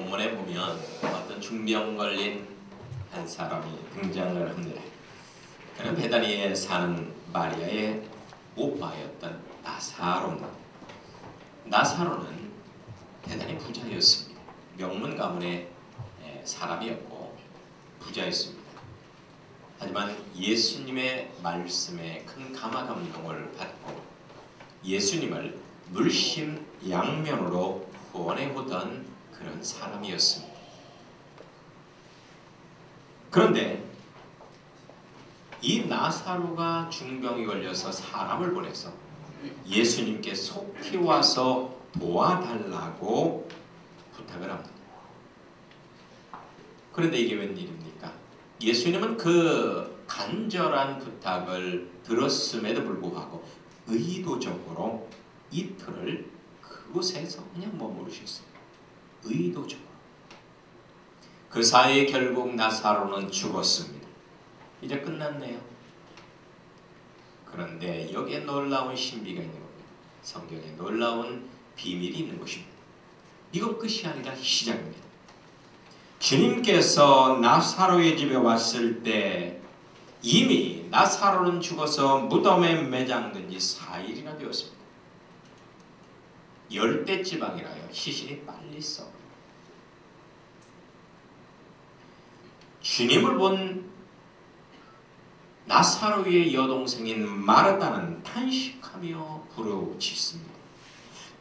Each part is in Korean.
본문에 보면 어떤 중병 걸린 한 사람이 등장을 합니다. 그는 베다니에 사는 마리아의 오빠였던 나사로입니다. 나사로는 대단히 부자였습니다. 명문 가문의 사람이었고 부자였습니다. 하지만 예수님의 말씀에 큰 감화 감동을 받고 예수님을 물심양면으로 원해오던 그런 사람이었습니다. 그런데 이 나사로가 중병이 걸려서 사람을 보내서 예수님께 속히 와서 도와달라고 부탁을 합니다. 그런데 이게 웬일입니까? 예수님은 그 간절한 부탁을 들었음에도 불구하고 의도적으로 이틀을 그곳에서 그냥 머무르셨습니다. 의도적으로. 그 사이에 결국 나사로는 죽었습니다. 이제 끝났네요. 그런데 여기에 놀라운 신비가 있는 겁니다. 성경에 놀라운 비밀이 있는 것입니다. 이건 끝이 아니라 시작입니다. 주님께서 나사로의 집에 왔을 때 이미 나사로는 죽어서 무덤에 매장된 지 4일이나 되었습니다. 열대지방이라요. 시신이 빨리 썩어요. 주님을 본 나사로의 여동생인 마르다는 탄식하며 부르짖습니다.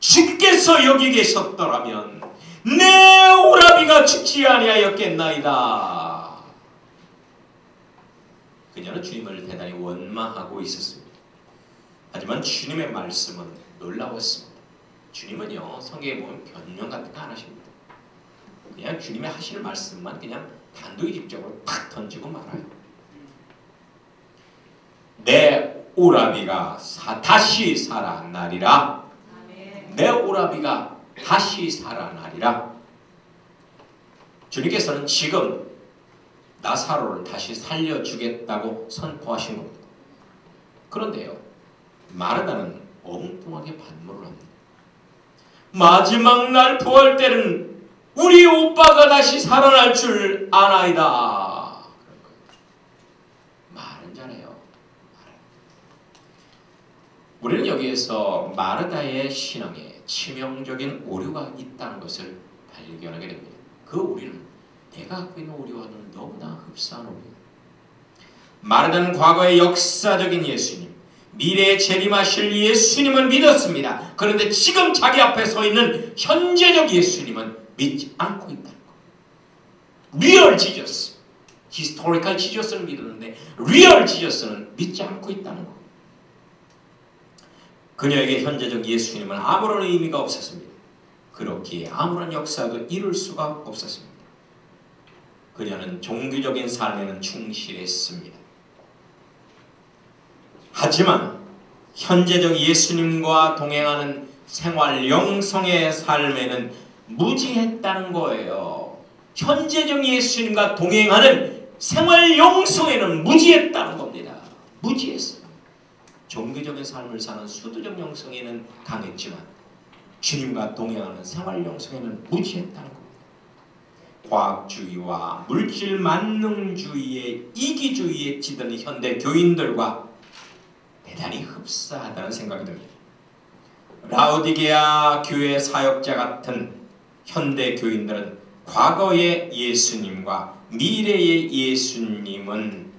주께서 여기 계셨더라면 내 오라비가 죽지 아니하였겠나이다. 그녀는 주님을 대단히 원망하고 있었습니다. 하지만 주님의 말씀은 놀라웠습니다. 주님은요, 성경에 보면 변명 같은 거 안 하십니다. 그냥 주님의 하실 말씀만 그냥 단도직입적으로 탁 던지고 말아요. 내 오라비가 다시 살아나리라. 내 오라비가 다시 살아나리라. 주님께서는 지금 나사로를 다시 살려주겠다고 선포하신 겁니다. 그런데요, 마르다는 엉뚱하게 반문을 합니다. 마지막 날 부활 때는 우리 오빠가 다시 살아날 줄 아나이다. 말은 잘해요. 우리는 여기에서 마르다의 신앙에 치명적인 오류가 있다는 것을 발견하게 됩니다. 그 오류는 내가 갖고 있는 오류와는 너무나 흡사한 오류예요. 마르다는 과거의 역사적인 예수님, 미래에 재림하실 예수님은 믿었습니다. 그런데 지금 자기 앞에 서 있는 현재적 예수님은 믿지 않고 있다는 거. 리얼 지저스, 히스토리컬 지저스는 믿었는데 리얼 지저스는 믿지 않고 있다는 거. 그녀에게 현재적 예수님은 아무런 의미가 없었습니다. 그렇기에 아무런 역사도 이룰 수가 없었습니다. 그녀는 종교적인 삶에는 충실했습니다. 하지만 현재적 예수님과 동행하는 생활 영성의 삶에는 무지했다는 거예요. 현재적 예수님과 동행하는 생활 영성에는 무지했다는 겁니다. 무지했어요. 종교적인 삶을 사는 수도적 영성에는 강했지만 주님과 동행하는 생활 영성에는 무지했다는 겁니다. 과학주의와 물질 만능주의의 이기주의에 찌든 현대 교인들과 대단히 흡사하다는 생각이 듭니다. 라오디게아 교회 사역자 같은 현대 교인들은 과거의 예수님과 미래의 예수님은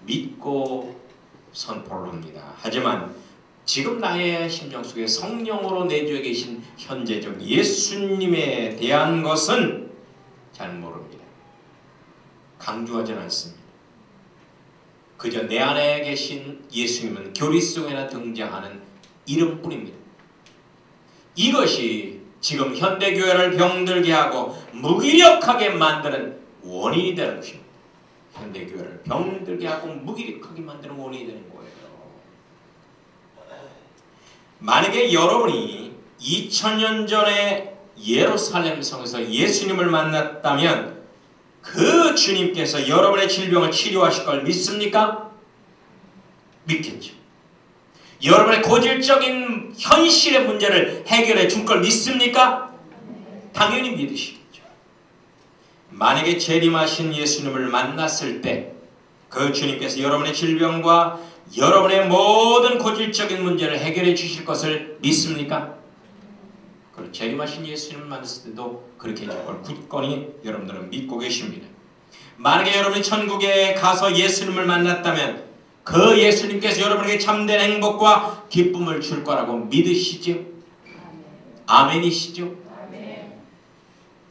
믿고 선포를 합니다. 하지만 지금 나의 심령 속에 성령으로 내주어 계신 현재적 예수님에 대한 것은 잘 모릅니다. 강조하지는 않습니다. 그저 내 안에 계신 예수님은 교리 속에나 등장하는 이름뿐입니다. 이것이 지금 현대교회를 병들게 하고 무기력하게 만드는 원인이 되는 것입니다. 현대교회를 병들게 하고 무기력하게 만드는 원인이 되는 거예요. 만약에 여러분이 2000년 전에 예루살렘 성에서 예수님을 만났다면 그 주님께서 여러분의 질병을 치료하실 걸 믿습니까? 믿겠죠. 여러분의 고질적인 현실의 문제를 해결해 줄 걸 믿습니까? 당연히 믿으시겠죠. 만약에 재림하신 예수님을 만났을 때 그 주님께서 여러분의 질병과 여러분의 모든 고질적인 문제를 해결해 주실 것을 믿습니까? 그리고 재림하신 예수님을 만났을 때도 그렇게 해줄 걸 굳건히 여러분들은 믿고 계십니다. 만약에 여러분이 천국에 가서 예수님을 만났다면 그 예수님께서 여러분에게 참된 행복과 기쁨을 줄 거라고 믿으시죠? 아멘이시죠?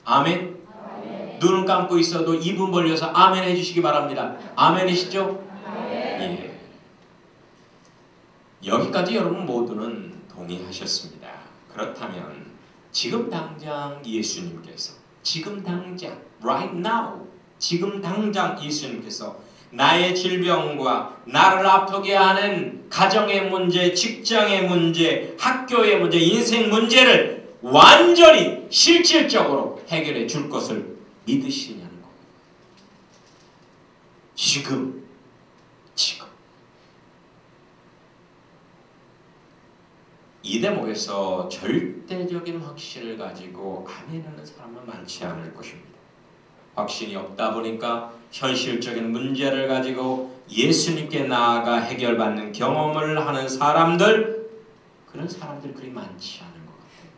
아멘. 눈을 감고 있어도 입은 벌려서 아멘 해주시기 바랍니다. 아멘이시죠? 예. 여기까지 여러분 모두는 동의하셨습니다. 그렇다면 지금 당장 예수님께서 지금 당장 right now 지금 당장 예수님께서 나의 질병과 나를 아프게 하는 가정의 문제, 직장의 문제, 학교의 문제, 인생 문제를 완전히 실질적으로 해결해 줄 것을 믿으시냐는 거예요. 지금 이 대목에서 절대적인 확신을 가지고 아멘하는 사람은 많지 않을 것입니다. 확신이 없다 보니까 현실적인 문제를 가지고 예수님께 나아가 해결받는 경험을 하는 사람들, 그런 사람들 그리 많지 않은 것 같아요.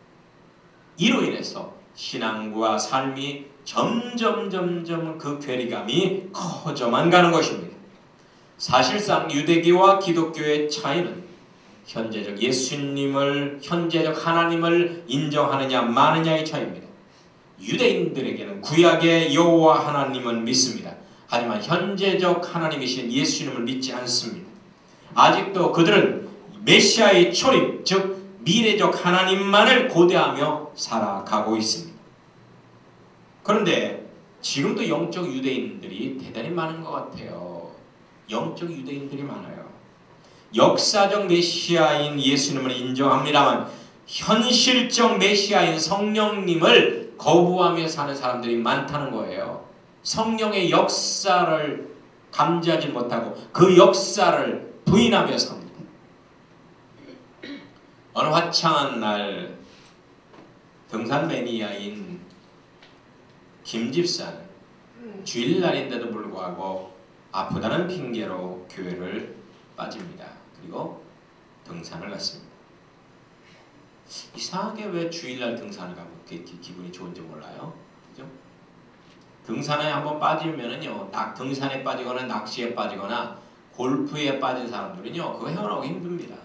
이로 인해서 신앙과 삶이 점점 그 괴리감이 커져만 가는 것입니다. 사실상 유대교와 기독교의 차이는 현재적 예수님을, 현재적 하나님을 인정하느냐 마느냐의 차이입니다. 유대인들에게는 구약의 여호와 하나님은 믿습니다. 하지만 현재적 하나님이신 예수님을 믿지 않습니다. 아직도 그들은 메시아의 초림, 즉 미래적 하나님만을 고대하며 살아가고 있습니다. 그런데 지금도 영적 유대인들이 대단히 많은 것 같아요. 영적 유대인들이 많아요. 역사적 메시아인 예수님을 인정합니다만 현실적 메시아인 성령님을 거부하며 사는 사람들이 많다는 거예요. 성령의 역사를 감지하지 못하고 그 역사를 부인하며 삽니다. 어느 화창한 날 등산 매니아인 김 집사는 주일날인데도 불구하고 아프다는 핑계로 교회를 빠집니다. 그리고 등산을 갔습니다. 이상하게 왜 주일날 등산을 가면 기분이 좋은지 몰라요. 그죠? 등산에 한번 빠지면은요, 등산에 빠지거나 낚시에 빠지거나 골프에 빠진 사람들은요, 그거 헤어나오기 힘듭니다.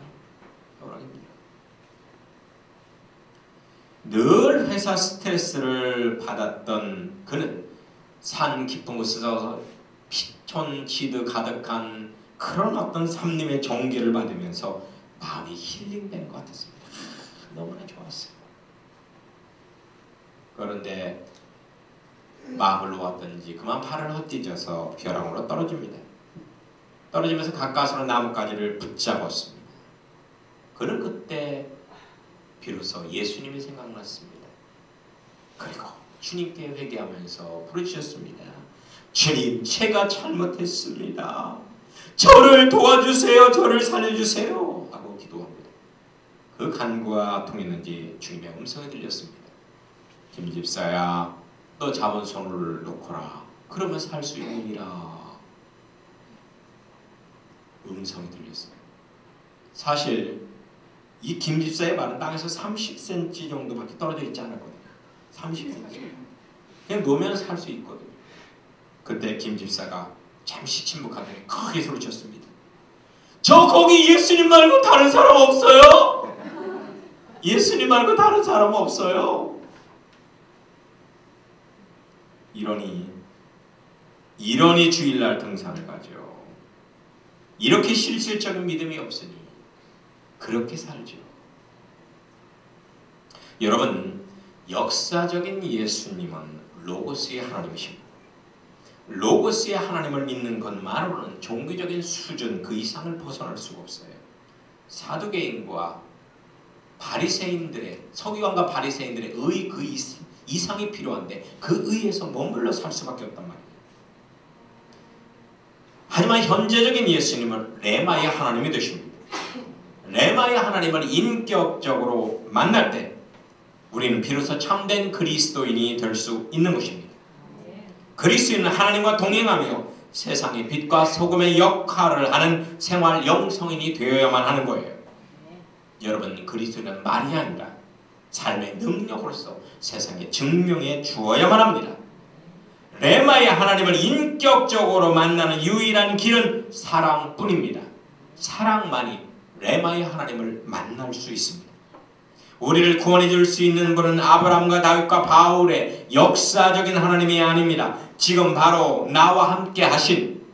늘 회사 스트레스를 받았던 그는 산 깊은 곳에서 피톤치드 가득한 그런 어떤 삼림의 정기를 받으면서 마음이 힐링된 것 같았습니다. 너무나 좋았어요. 그런데 마음을 놓았던지 그만 팔을 헛디뎌서 벼랑으로 떨어집니다. 떨어지면서 가까스로 나뭇가지를 붙잡았습니다. 그는 그때 비로소 예수님이 생각났습니다. 그리고 주님께 회개하면서 부르짖었습니다. 주님, 제가 잘못했습니다. 저를 도와주세요. 저를 살려주세요. 하고 기도합니다. 그 간구가 통했는지 주님의 음성이 들렸습니다. 김 집사야, 너 잡은 손을 놓거라. 그러면 살 수 있느니라. 음성이 들렸어요. 사실 이 김 집사의 발은 땅에서 30cm 정도밖에 떨어져 있지 않았거든요. 30cm. 그냥 놓으면 살 수 있거든요. 그때 김 집사가 잠시 침묵하더니 크게 소리쳤습니다. 저 거기 예수님 말고 다른 사람 없어요? 예수님 말고 다른 사람 없어요? 이러니 주일날 등산을 가죠. 이렇게 실질적인 믿음이 없으니 그렇게 살죠. 여러분, 역사적인 예수님은 로고스의 하나님이십니다. 로고스의 하나님을 믿는 것만으로는 종교적인 수준 그 이상을 벗어날 수가 없어요. 사두개인과 바리새인들의, 서기관과 바리새인들의 의 그 이상이 필요한데 그 의에서 머물러 살 수밖에 없단 말이에요. 하지만 현재적인 예수님은 레마의 하나님이 되십니다. 레마의 하나님을 인격적으로 만날 때 우리는 비로소 참된 그리스도인이 될 수 있는 것입니다. 그리스도인은 하나님과 동행하며 세상의 빛과 소금의 역할을 하는 생활 영성인이 되어야만 하는 거예요. 여러분, 그리스도인은 말이 아니라 삶의 능력으로서 세상에 증명해 주어야만 합니다. 레마의 하나님을 인격적으로 만나는 유일한 길은 사랑뿐입니다. 사랑만이 레마의 하나님을 만날 수 있습니다. 우리를 구원해 줄 수 있는 분은 아브라함과 다윗과 바울의 역사적인 하나님이 아닙니다. 지금 바로 나와 함께 하신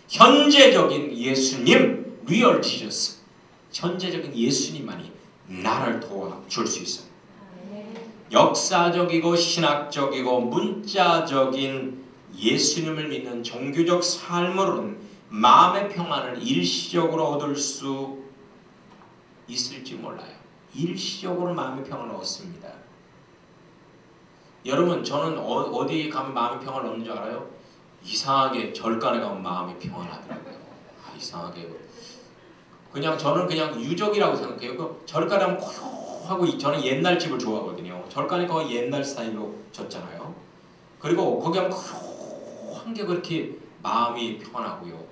현재적인 예수님, 리얼 지저스, 현재적인 예수님만이 나를 도와줄 수 있어요. 역사적이고 신학적이고 문자적인 예수님을 믿는 종교적 삶으로는 마음의 평안을 일시적으로 얻을 수 있을지 몰라요. 일시적으로 마음의 평안을 얻습니다. 여러분, 저는 어디 가면 마음의 평안을 얻는 줄 알아요? 이상하게 절간에 가면 마음이 평안하더라고요. 이상하게. 저는 그냥 유적이라고 생각해요. 절간에 가면 고요하고, 저는 옛날 집을 좋아하거든요. 절간에 거의 옛날 스타일로 졌잖아요. 그리고 거기 가면 고요한 게 그렇게 마음이 평안하고요.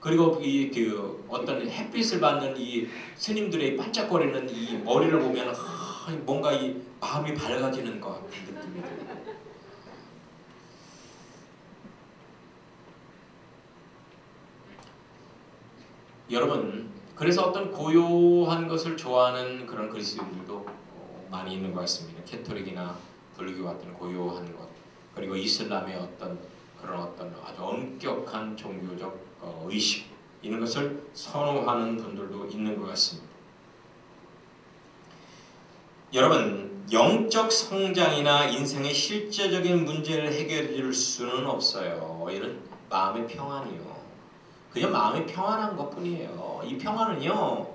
그리고 어떤 햇빛을 받는 이 스님들의 반짝거리는 이 머리를 보면 뭔가 이 마음이 밝아지는 것 같은 느낌이 들어요. 여러분, 그래서 어떤 고요한 것을 좋아하는 그런 그리스도인들도 많이 있는 것 같습니다. 캐톨릭이나 불교 같은 고요한 것, 그리고 이슬람의 어떤 아주 엄격한 종교적 의식, 이런 것을 선호하는 분들도 있는 것 같습니다. 여러분, 영적 성장이나 인생의 실제적인 문제를 해결해 줄 수는 없어요. 이런 마음의 평안이요. 그냥 마음이 평안한 것뿐이에요. 이 평안은요,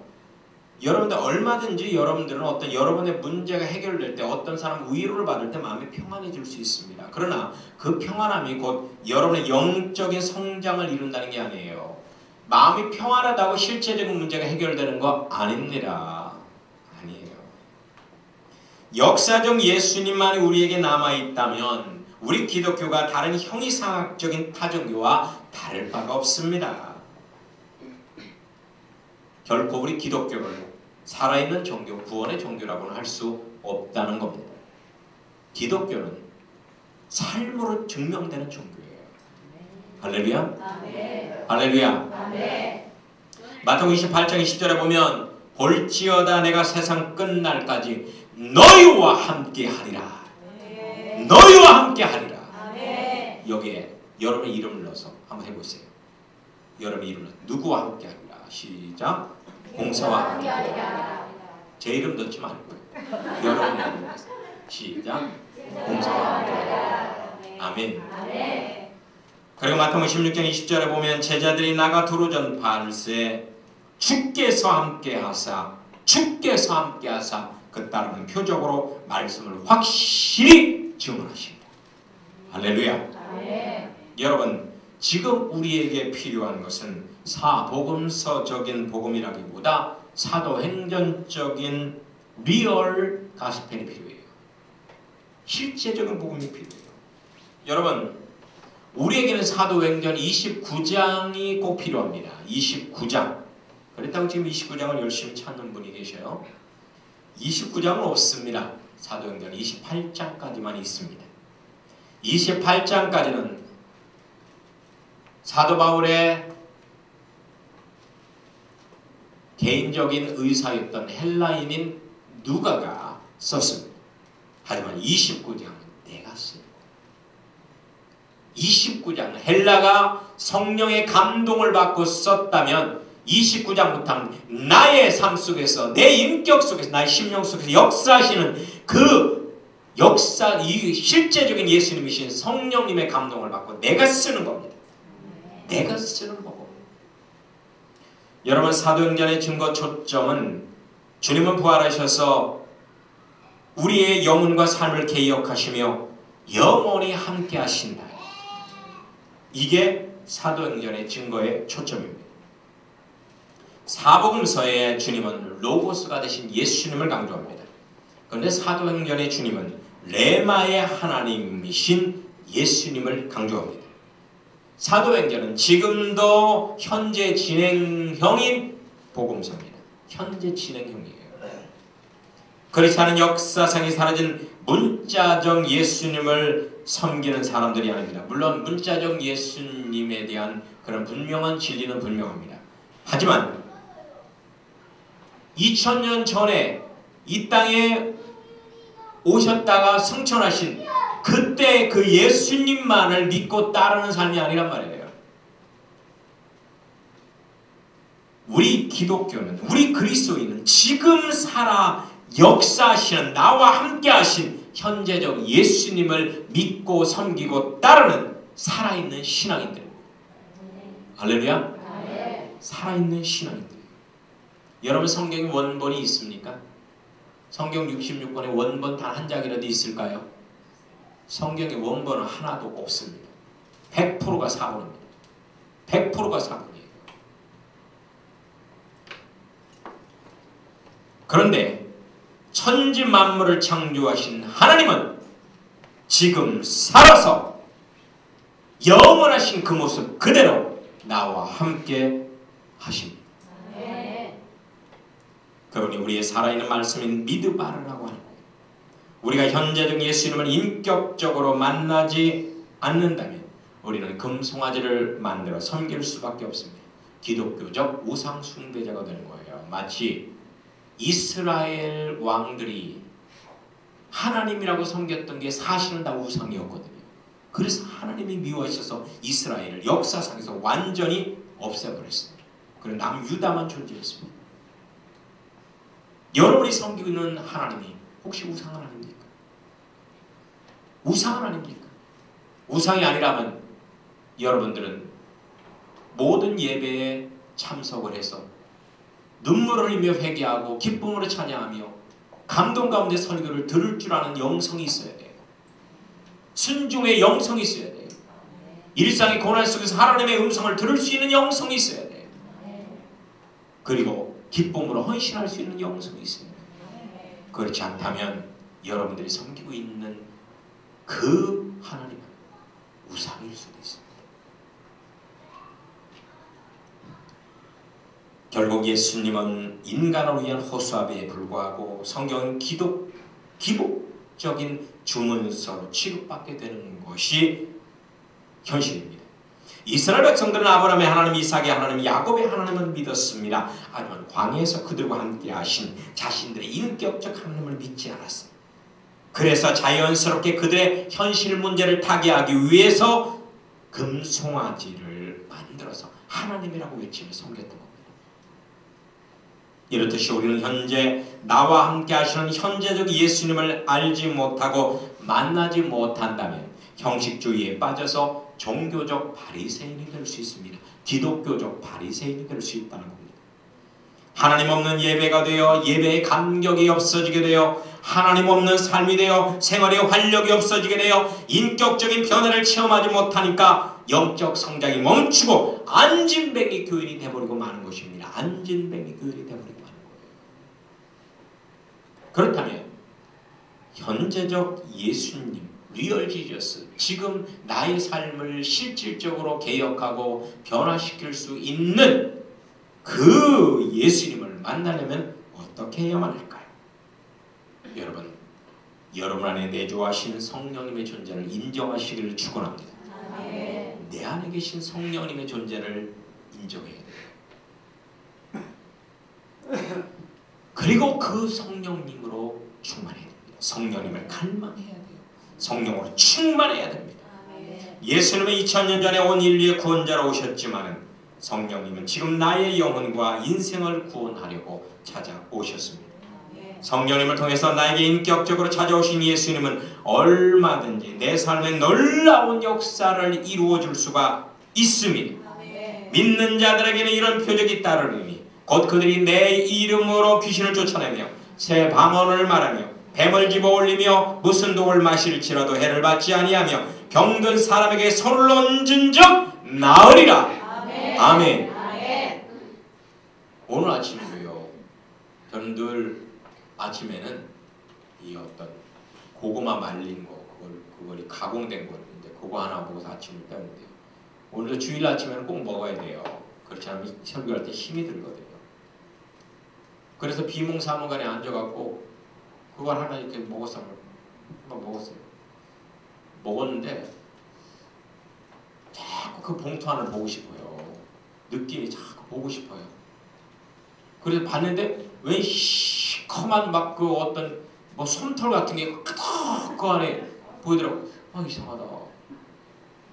여러분들 얼마든지 여러분들은 어떤 여러분의 문제가 해결될 때, 어떤 사람 위로를 받을 때 마음이 평안해질 수 있습니다. 그러나 그 평안함이 곧 여러분의 영적인 성장을 이룬다는 게 아니에요. 마음이 평안하다고 실제적인 문제가 해결되는 거 아닙니다. 아니에요. 역사적 예수님만이 우리에게 남아있다면 우리 기독교가 다른 형이상학적인 타종교와 다를 바가 없습니다. 결코 우리 기독교를 살아있는 종교, 구원의 종교라고는 할 수 없다는 겁니다. 기독교는 삶으로 증명되는 종교예요. 할렐루야. 아멘. 할렐루야. 아멘. 마태복음 28장 20절에 보면 볼지어다 내가 세상 끝날까지 너희와 함께 하리라. 너희와 함께 하리라. 여기에 여러분의 이름을 넣어서 한번 해보세요. 여러분의 이름을 누구와 함께 하리라. 시작. 공사와 함께 하리라. 제 이름 넣지 말고요. 여러분의 이름 넣어서 시작. 공사와 함께 하리라. 아멘. 그리고 마태복음 16장 20절에 보면 제자들이 나가 두루 전파할세 주께서 함께 하사 그 따르는 표적으로 말씀을 확실히 증언하십니다. 할렐루야. 아멘. 여러분, 지금 우리에게 필요한 것은 사복음서적인 복음이라기보다 사도행전적인 리얼 가스펠이 필요해요. 실제적인 복음이 필요해요. 여러분, 우리에게는 사도행전 29장이 꼭 필요합니다. 29장. 그렇다고 지금 29장을 열심히 찾는 분이 계셔요. 29장은 없습니다. 사도행전 28장까지만 있습니다. 28장까지는 사도 바울의 개인적인 의사였던 헬라인인 누가가 썼습니다. 하지만 29장은 내가 쓴 거예요. 29장 헬라가 성령의 감동을 받고 썼다면 29장부터는 나의 삶 속에서, 내 인격 속에서, 나의 심령 속에서 역사하시는 그 역사, 이 실제적인 예수님이신 성령님의 감동을 받고 내가 쓰는 겁니다. 내가 쓰는 거고. 여러분, 사도행전의 증거 초점은 주님은 부활하셔서 우리의 영혼과 삶을 개혁하시며 영원히 함께 하신다. 이게 사도행전의 증거의 초점입니다. 사복음서에 주님은 로고스가 되신 예수님을 강조합니다. 그런데 사도행전의 주님은 레마의 하나님이신 예수님을 강조합니다. 사도행전은 지금도 현재 진행형인 복음서입니다. 현재 진행형이에요. 그렇지 않은 역사상에 사라진 문자적 예수님을 섬기는 사람들이 아닙니다. 물론 문자적 예수님에 대한 그런 분명한 진리는 분명합니다. 하지만 2000년 전에 이 땅에 오셨다가 승천하신 그때 그 예수님만을 믿고 따르는 삶이 아니란 말이에요. 우리 기독교는, 우리 그리스도인은 지금 살아 역사하시는, 나와 함께 하신 현재적 예수님을 믿고 섬기고 따르는 살아있는 신앙인들입니다. 할렐루야. 살아있는 신앙인들. 여러분 성경에 원본이 있습니까? 성경 66권에 원본 단 한 장이라도 있을까요? 성경에 원본은 하나도 없습니다. 100%가 사본입니다. 100%가 사본이에요. 그런데 천지 만물을 창조하신 하나님은 지금 살아서 영원하신 그 모습 그대로 나와 함께 하십니다. 그러니 우리의 살아있는 말씀인 믿으바르라고 하는 거예요. 우리가 현재적 예수님을 인격적으로 만나지 않는다면 우리는 금송아지를 만들어 섬길 수밖에 없습니다. 기독교적 우상 숭배자가 되는 거예요. 마치 이스라엘 왕들이 하나님이라고 섬겼던 게 사실은 다 우상이었거든요. 그래서 하나님이 미워하셔서 이스라엘을 역사상에서 완전히 없애버렸습니다. 그리고 남유다만 존재했습니다. 여러분이 섬기고 있는 하나님이 혹시 우상 하나님입니까? 우상 하나님입니까? 우상이 아니라면 여러분들은 모든 예배에 참석을 해서 눈물을 흘리며 회개하고 기쁨으로 찬양하며 감동 가운데 설교를 들을 줄 아는 영성이 있어야 돼요. 순종의 영성이 있어야 돼요. 일상의 고난 속에서 하나님의 음성을 들을 수 있는 영성이 있어야 돼요. 그리고 기쁨으로 헌신할 수 있는 영성이 있어요. 그렇지 않다면 여러분들이 섬기고 있는 그 하나님은 우상일 수도 있습니다. 결국 예수님은 인간을 위한 호수아비에 불과하고 성경은 기복적인 주문서로 취급받게 되는 것이 현실입니다. 이스라엘 백성들은 아브라함의 하나님, 이삭의 하나님, 야곱의 하나님을 믿었습니다. 하지만 광야에서 그들과 함께 하신 자신들의 인격적 하나님을 믿지 않았습니다. 그래서 자연스럽게 그들의 현실 문제를 타개하기 위해서 금송아지를 만들어서 하나님이라고 외치며 섬겼던 겁니다. 이렇듯이 우리는 현재 나와 함께 하시는 현재적 예수님을 알지 못하고 만나지 못한다면 형식주의에 빠져서 종교적 바리새인이 될 수 있습니다. 기독교적 바리새인이 될 수 있다는 겁니다. 하나님 없는 예배가 되어 예배의 감격이 없어지게 되어 하나님 없는 삶이 되어 생활의 활력이 없어지게 되어 인격적인 변화를 체험하지 못하니까 영적 성장이 멈추고 안진뱅이 교인이 되어버리고 마는 것입니다. 안진뱅이 교인이 되어버리고 마는 거예요. 그렇다면 현재적 예수님, 리얼 지저스, 지금 나의 삶을 실질적으로 개혁하고 변화시킬 수 있는 그 예수님을 만나려면 어떻게 해야만 할까요? 여러분 안에 내주하신 성령님의 존재를 인정하시기를 축원합니다. 내 안에 계신 성령님의 존재를 인정해야 돼요. 그리고 그 성령님으로 충만해야 됩니다. 성령님을 갈망해야 돼요. 성령으로 충만해야 됩니다. 예수님은 2000년 전에 온 인류의 구원자로 오셨지만 성령님은 지금 나의 영혼과 인생을 구원하려고 찾아오셨습니다. 성령님을 통해서 나에게 인격적으로 찾아오신 예수님은 얼마든지 내 삶에 놀라운 역사를 이루어줄 수가 있습니다. 믿는 자들에게는 이런 표적이 따르리니 곧 그들이 내 이름으로 귀신을 쫓아내며 새 방언을 말하며 뱀을 집어 올리며 무슨 독을 마실지라도 해를 받지 아니하며 병든 사람에게 손을 얹은 적 나으리라. 아멘. 오늘 아침에도요. 저는 늘 아침에는 이 어떤 고구마 말린 거 그걸 가공된 거인데 그거 그거 하나 먹어서 아침을 때우면 돼요. 오늘도 주일 아침에는 꼭 먹어야 돼요. 그렇지 않으면 설교할 때 힘이 들거든요. 그래서 비몽사몽간에 앉아갖고 그걸 하나 이렇게 먹었어요. 먹었는데 자꾸 그 봉투 안을 보고 싶어요. 느낌이 자꾸 보고 싶어요. 그래서 봤는데 왜 시커먼 막 그 어떤 뭐 솜털 같은 게 끄덕 그 안에 보이더라고. 아 이상하다.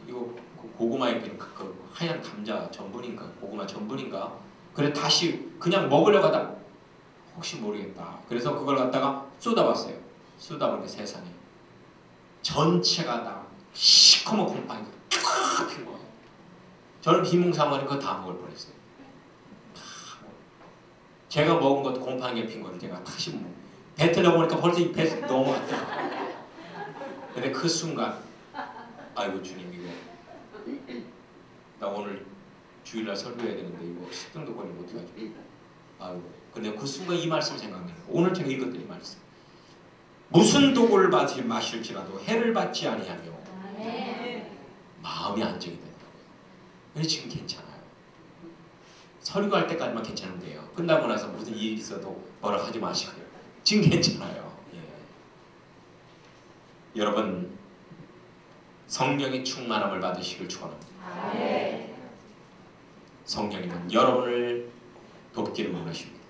이거 고구마에 그 하얀 감자 전분인가 고구마 전분인가. 그래 다시 그냥 먹으려고 하다 혹시 모르겠다. 그래서 그걸 갖다가 쏟아봤어요. 쏟아보니까 세상에 전체가 다 시커먼 곰팡이가 쫙 핀 거예요. 저는 비몽사몽간에 그거 다 먹을 뻔했어요. 제가 먹은 것도 곰팡이에 핀 거를 제가 다시 뱉으려고 보니까 벌써 이 배 넘어갔더라고요. 근데 그 순간 아이고 주님 이거 나 오늘 주일날 설교해야 되는데 이거 식중독 걸리면 어떡하지? 아이고 근데 그 순간 이 말씀 생각나요. 오늘 제가 읽었던 이 말씀. 무슨 독을 마실지라도 해를 받지 아니하며 마음이 안정이 된다고요. 그래서 지금 괜찮아요. 설교할 때까지만 괜찮으면 돼요. 끝나고 나서 무슨 일이 있어도 뭐라 하지 마시고요. 지금 괜찮아요. 예. 여러분 성령의 충만함을 받으시길 축원합니다. 성령님은 여러분을 돕기를 원하십니다.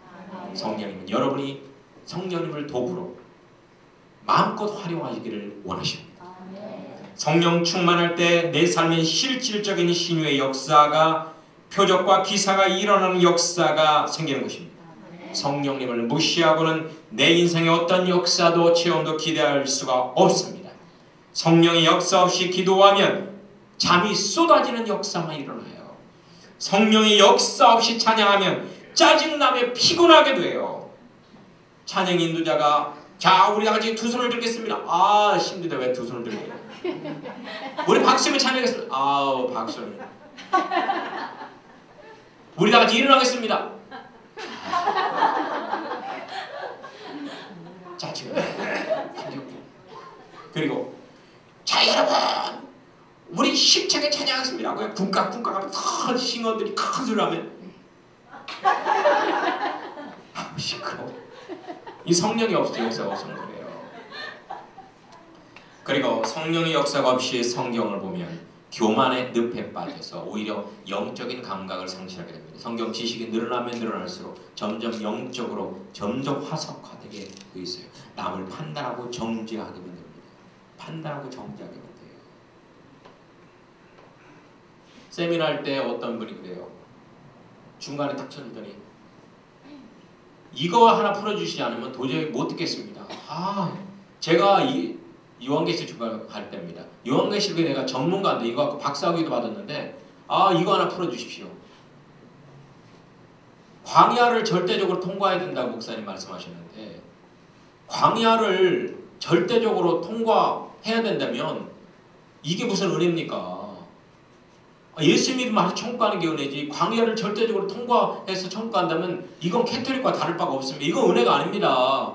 성령님은 여러분이 성령님을 도구로 마음껏 활용하시기를 원하십니다. 성령 충만할 때 내 삶의 실질적인 신유의 역사가 표적과 기사가 일어나는 역사가 생기는 것입니다. 성령님을 무시하고는 내 인생의 어떤 역사도 체험도 기대할 수가 없습니다. 성령의 역사 없이 기도하면 잠이 쏟아지는 역사만 일어나요. 성령의 역사 없이 찬양하면 짜증나며 피곤하게 돼요. 찬양 인도자가 자 우리 다같이 두 손을 들겠습니다. 아 힘들다. 왜 두 손을 들게요? 우리 박수면 찬양하겠습니다. 아우 박수는 우리 다같이 일어나겠습니다. 자 지금 그리고 자 여러분 우리 힘차게 찬양하겠습니다. 그냥 쿵깍쿵깍 하면 큰 싱어들이 큰 소리 하면 시끄러워. 이 성령이 없이 역사가 없는 거예요. 그리고 성령의 역사가 없이 성경을 보면 교만의 늪에 빠져서 오히려 영적인 감각을 상실하게 됩니다. 성경 지식이 늘어나면 늘어날수록 점점 영적으로 점점 화석화되게 돼 있어요. 남을 판단하고 정죄하게 됩니다. 판단하고 정죄하게 돼요. 세미나 할 때 어떤 분이 그래요. 중간에 딱 쳐주더니 이거 하나 풀어주시지 않으면 도저히 못 듣겠습니다. 제가 요한계시록 주관할 때입니다. 요한계시록에 내가 전문가인데 이거 갖고 박사학위도 받았는데 이거 하나 풀어주십시오. 광야를 절대적으로 통과해야 된다고 목사님 말씀하셨는데 광야를 절대적으로 통과해야 된다면 이게 무슨 은혜입니까? 예수 믿으면 아주 천국 가는 게 은혜지 광야를 절대적으로 통과해서 천국 간다면 이건 캐토릭과 다를 바가 없습니다. 이건 은혜가 아닙니다.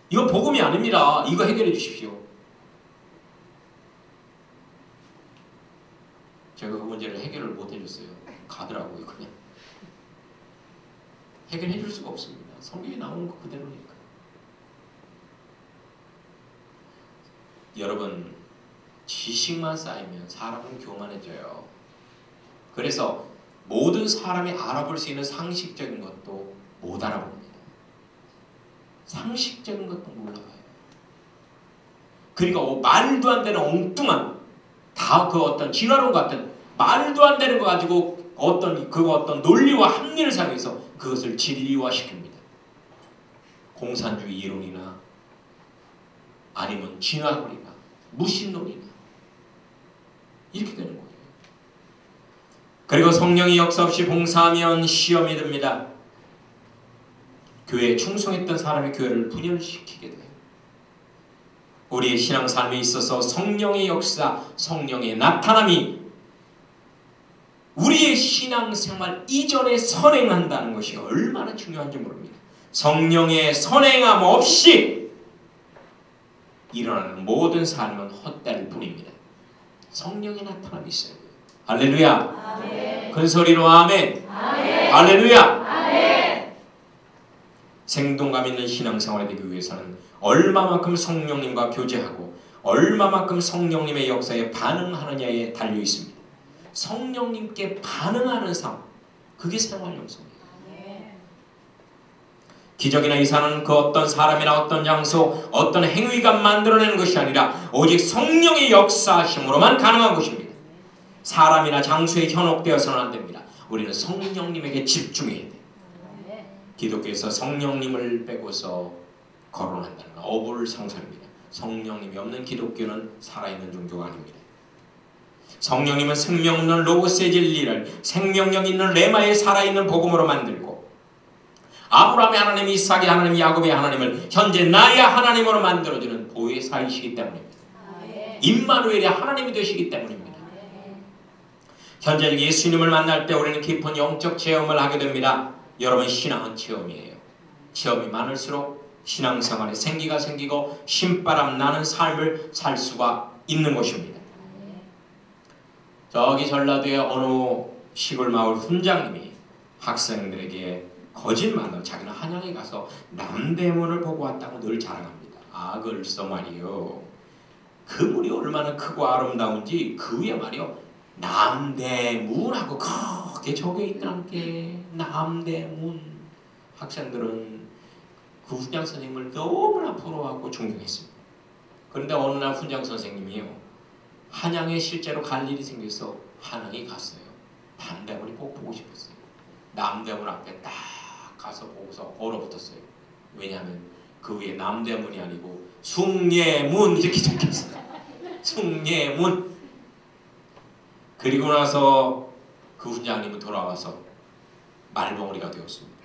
이건 복음이 아닙니다. 이거 해결해 주십시오. 제가 그 문제를 해결을 못 해줬어요. 가더라고요. 그냥 해결해 줄 수가 없습니다. 성경에 나오는 거 그대로니까. 여러분 지식만 쌓이면 사람은 교만해져요. 그래서 모든 사람이 알아볼 수 있는 상식적인 것도 못 알아봅니다. 상식적인 것도 몰라봐요. 그리고 말도 안 되는 엉뚱한 다 그 어떤 진화론 같은 말도 안 되는 거 가지고 어떤 논리와 합리를 사용해서 그것을 진리화시킵니다. 공산주의 이론이나 아니면 진화론이나 무신론이나 이렇게 되는 거예요. 그리고 성령의 역사 없이 봉사하면 시험이 듭니다. 교회에 충성했던 사람이 교회를 분열시키게 돼요. 우리의 신앙 삶에 있어서 성령의 역사, 성령의 나타남이 우리의 신앙생활 이전에 선행한다는 것이 얼마나 중요한지 모릅니다. 성령의 선행함 없이 일어나는 모든 삶은 헛될 뿐입니다. 성령의 나타남이 있어요. 할렐루야. 아멘. 큰 소리로 아멘. 아멘. 할렐루야. 아멘. 생동감 있는 신앙생활을 되기 위해서는 얼마만큼 성령님과 교제하고 얼마만큼 성령님의 역사에 반응하느냐에 달려 있습니다. 성령님께 반응하는 삶, 그게 생활 영성이에요. 기적이나 이사는 그 어떤 사람이나 어떤 장소, 어떤 행위가 만들어내는 것이 아니라 오직 성령의 역사심으로만 가능한 것입니다. 사람이나 장소에 현혹되어서는 안 됩니다. 우리는 성령님에게 집중해야 돼요. 기독교에서 성령님을 빼고서 거론한다는 건 어불상설입니다. 성령님이 없는 기독교는 살아있는 종교가 아닙니다. 성령님은 생명 없는 로고스의 진리를 생명력 있는 레마의 살아있는 복음으로 만들고 아브라함의 하나님, 이삭의 하나님, 야곱의 하나님을 현재 나의 하나님으로 만들어주는 보혜사이시기 때문입니다. 임마누엘의 하나님이 되시기 때문입니다. 현재 예수님을 만날 때 우리는 깊은 영적 체험을 하게 됩니다. 여러분, 신앙은 체험이에요. 체험이 많을수록 신앙생활에 생기가 생기고 신바람 나는 삶을 살 수가 있는 것입니다. 저기 전라도의 어느 시골 마을 훈장님이 학생들에게 거짓말로 자기는 한양에 가서 남대문을 보고 왔다고 늘 자랑합니다. 아, 글쎄 말이요. 그 물이 얼마나 크고 아름다운지 그 위에 말이요. 남대문하고 크게 적혀 있더란 게 남대문. 학생들은 그 훈장 선생님을 너무나 부러워하고 존경했습니다. 그런데 어느 날 훈장 선생님이요. 한양에 실제로 갈 일이 생겨서 한양에 갔어요. 남대문이 꼭 보고 싶었어요. 남대문 앞에 딱 가서 보고서 얼어붙었어요. 왜냐하면 그 위에 남대문이 아니고 숭례문 이렇게 적혀있어요. 숭례문. 그리고 나서 그 훈장님은 돌아와서 말벙어리가 되었습니다.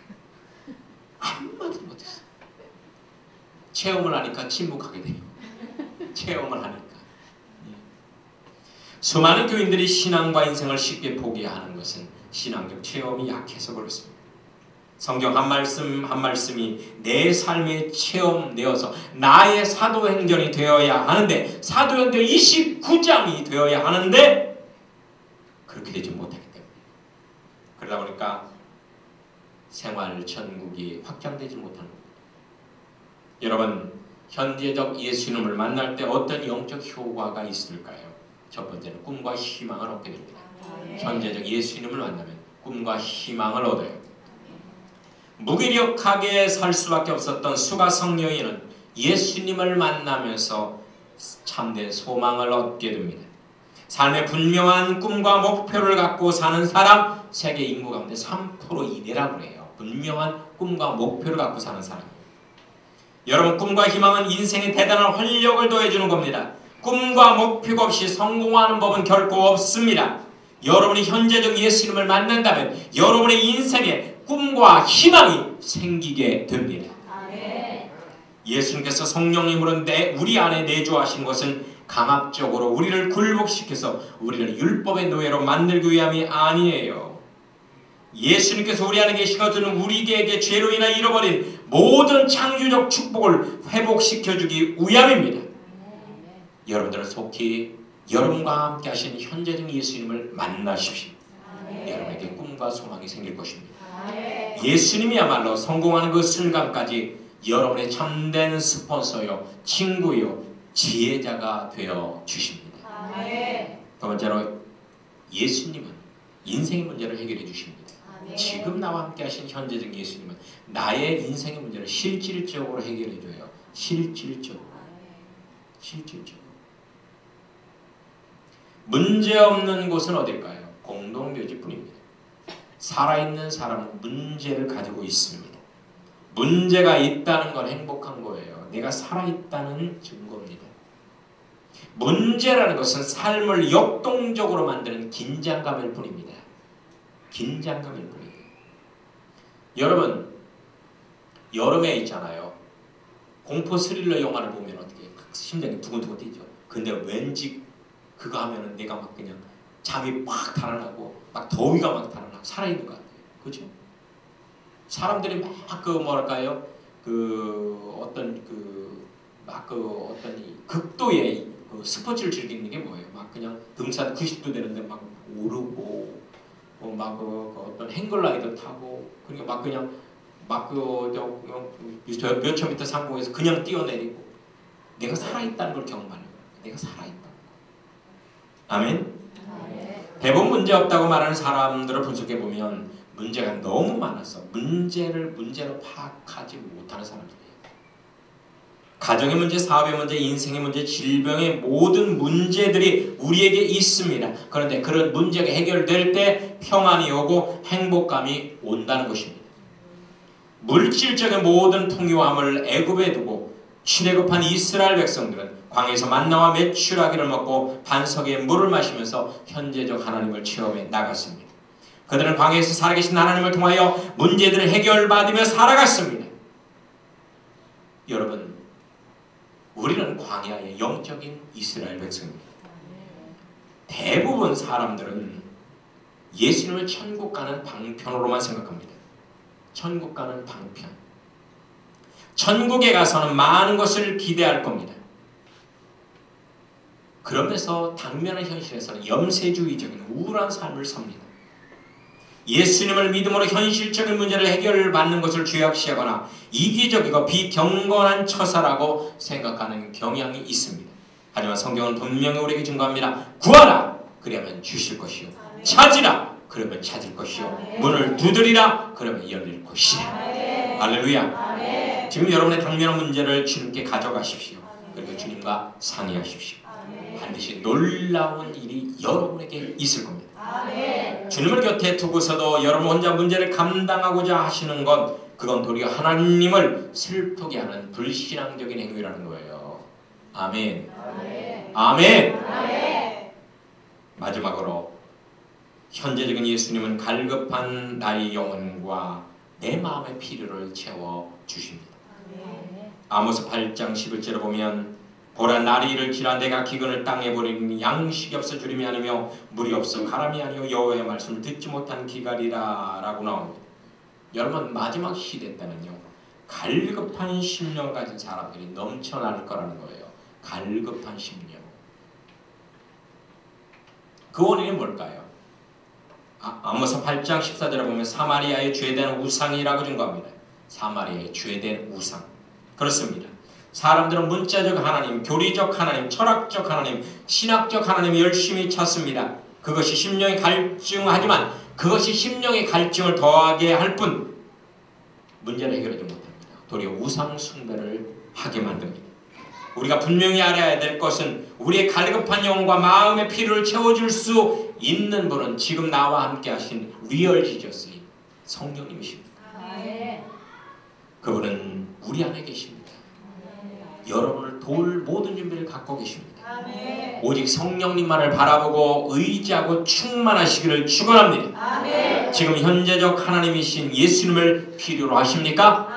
한마디 못했어요. 체험을 하니까 침묵하게 돼요. 체험을 하니까. 수많은 교인들이 신앙과 인생을 쉽게 포기하는 것은 신앙적 체험이 약해서 그렇습니다. 성경 한 말씀 한 말씀이 내 삶의 체험되어서 나의 사도행전이 되어야 하는데, 사도행전 29장이 되어야 하는데 그렇게 되지 못하기 때문에, 그러다 보니까 생활 천국이 확장되지 못하는 겁니다. 여러분, 현재적 예수님을 만날 때 어떤 영적 효과가 있을까요? 첫 번째는 꿈과 희망을 얻게 됩니다. 현재적 예수님을 만나면 꿈과 희망을 얻어요. 무기력하게 살 수밖에 없었던 수가성 여인은 예수님을 만나면서 참된 소망을 얻게 됩니다. 삶의 분명한 꿈과 목표를 갖고 사는 사람, 세계 인구 가운데 3% 이내라고 해요. 분명한 꿈과 목표를 갖고 사는 사람. 여러분, 꿈과 희망은 인생에 대단한 활력을 더해주는 겁니다. 꿈과 목표가 없이 성공하는 법은 결코 없습니다. 여러분이 현재적 예수님을 만난다면 여러분의 인생에 꿈과 희망이 생기게 됩니다. 예수님께서 성령님으로 우리 안에 내주하신 것은 강압적으로 우리를 굴복시켜서 우리를 율법의 노예로 만들기 위함이 아니에요. 예수님께서 우리 안에 계시거든 우리에게 죄로 인하 잃어버린 모든 창조적 축복을 회복시켜주기 위함입니다. 여러분들은 속히 여러분과 함께 하신 현재적 예수님을 만나십시오. 여러분에게 꿈과 소망이 생길 것입니다. 예수님이야말로 성공하는 그 순간까지 여러분의 참된 스폰서요, 친구요, 지혜자가 되어 주십니다. 두 번째로, 예수님은 인생의 문제를 해결해 주십니다. 지금 나와 함께 하신 현재적 예수님은 나의 인생의 문제를 실질적으로 해결해 줘요. 실질적으로. 문제 없는 곳은 어딜까요? 공동묘지뿐입니다. 살아있는 사람은 문제를 가지고 있습니다. 문제가 있다는 건 행복한 거예요. 내가 살아있다는 증거입니다. 문제라는 것은 삶을 역동적으로 만드는 긴장감일 뿐입니다. 긴장감일 뿐이에요. 여러분, 여름에 있잖아요. 공포 스릴러 영화를 보면 어떻게 심장이 두근두근 뛰죠. 근데 왠지 그거 하면은 내가 막 그냥 잠이 막 달아나고 막 더위가 막 달아나고 살아있는 것 같아요. 그렇죠? 사람들이 막 그 뭐랄까요? 그 어떤 극도의 그 스포츠를 즐기는 게 뭐예요? 막 그냥 등산 90도 되는데 막 오르고 막 어떤 행글라이더 타고 그러니까 막 그냥 막 몇 천 미터 상공에서 그냥 뛰어내리고 내가 살아있다는 걸 경험하는 거예요. 내가 살아있다는 거. 아멘. 대부분 문제 없다고 말하는 사람들을 분석해 보면 문제가 너무 많아서 문제로 파악하지 못하는 사람들이에요. 가정의 문제, 사업의 문제, 인생의 문제, 질병의 모든 문제들이 우리에게 있습니다. 그런데 그런 문제가 해결될 때 평안이 오고 행복감이 온다는 것입니다. 물질적인 모든 풍요함을 애굽에 두고 출애굽한 이스라엘 백성들은 광야에서 만나와 메추라기를 먹고 반석에 물을 마시면서 현재적 하나님을 체험해 나갔습니다. 그들은 광야에서 살아계신 하나님을 통하여 문제들을 해결받으며 살아갔습니다. 여러분, 우리는 광야의 영적인 이스라엘 백성입니다. 대부분 사람들은 예수님을 천국 가는 방편으로만 생각합니다. 천국 가는 방편. 천국에 가서는 많은 것을 기대할 겁니다. 그러면서 당면한 현실에서는 염세주의적인 우울한 삶을 삽니다. 예수님을 믿음으로 현실적인 문제를 해결받는 것을 죄악시하거나 이기적이고 비경건한 처사라고 생각하는 경향이 있습니다. 하지만 성경은 분명히 우리에게 증거합니다. 구하라! 그러면 주실 것이요. 찾으라! 그러면 찾을 것이요. 문을 두드리라! 그러면 열릴 것이라. 할렐루야. 지금 여러분의 당면한 문제를 주님께 가져가십시오. 그리고 주님과 상의하십시오. 반드시 놀라운 일이 여러분에게 있을 겁니다. 주님을 곁에 두고서도 여러분 혼자 문제를 감당하고자 하시는 건 그건 도리어 하나님을 슬프게 하는 불신앙적인 행위라는 거예요. 아멘. 아멘. 마지막으로 현재적인 예수님은 갈급한 나의 영혼과 내 마음의 필요를 채워주십니다. 아모스 8장 11절을 보면 보라 날이 이를지라 내가 기근을 땅에 보내리니 양식이 없어 주림이 아니며 물이 없어 가람이 아니요 여호와의 말씀을 듣지 못한 기갈이라 라고 나옵니다. 여러분 마지막 시대 때는요 갈급한 심령 가진 사람들이 넘쳐날 거라는 거예요. 갈급한 심령. 그 원인이 뭘까요? 아모스 8장 14절에 보면 사마리아의 죄된 우상이라고 증거합니다. 사마리아의 죄된 우상. 그렇습니다. 사람들은 문자적 하나님, 교리적 하나님, 철학적 하나님, 신학적 하나님 열심히 찾습니다. 그것이 심령의 갈증하지만 그것이 심령의 갈증을 더하게 할 뿐 문제를 해결하지 못합니다. 도리어 우상 숭배를 하게 만듭니다. 우리가 분명히 알아야 될 것은 우리의 갈급한 영혼과 마음의 필요를 채워줄 수 있는 분은 지금 나와 함께 하신 리얼 지저스인 성령님이십니다. 그분은 우리 안에 계십니다. 여러분을 도울 모든 준비를 갖고 계십니다. 오직 성령님만을 바라보고 의지하고 충만하시기를 축원합니다. 지금 현재적 하나님이신 예수님을 필요로 하십니까?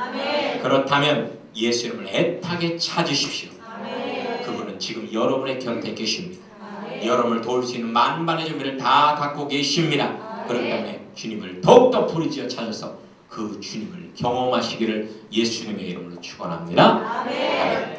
그렇다면 예수님을 애타게 찾으십시오. 그분은 지금 여러분의 곁에 계십니다. 여러분을 도울 수 있는 만반의 준비를 다 갖고 계십니다. 그렇기 때문에 주님을 더욱더 부르짖어 찾아서 그 주님을 경험하시기를 예수님의 이름으로 축원합니다. 아멘.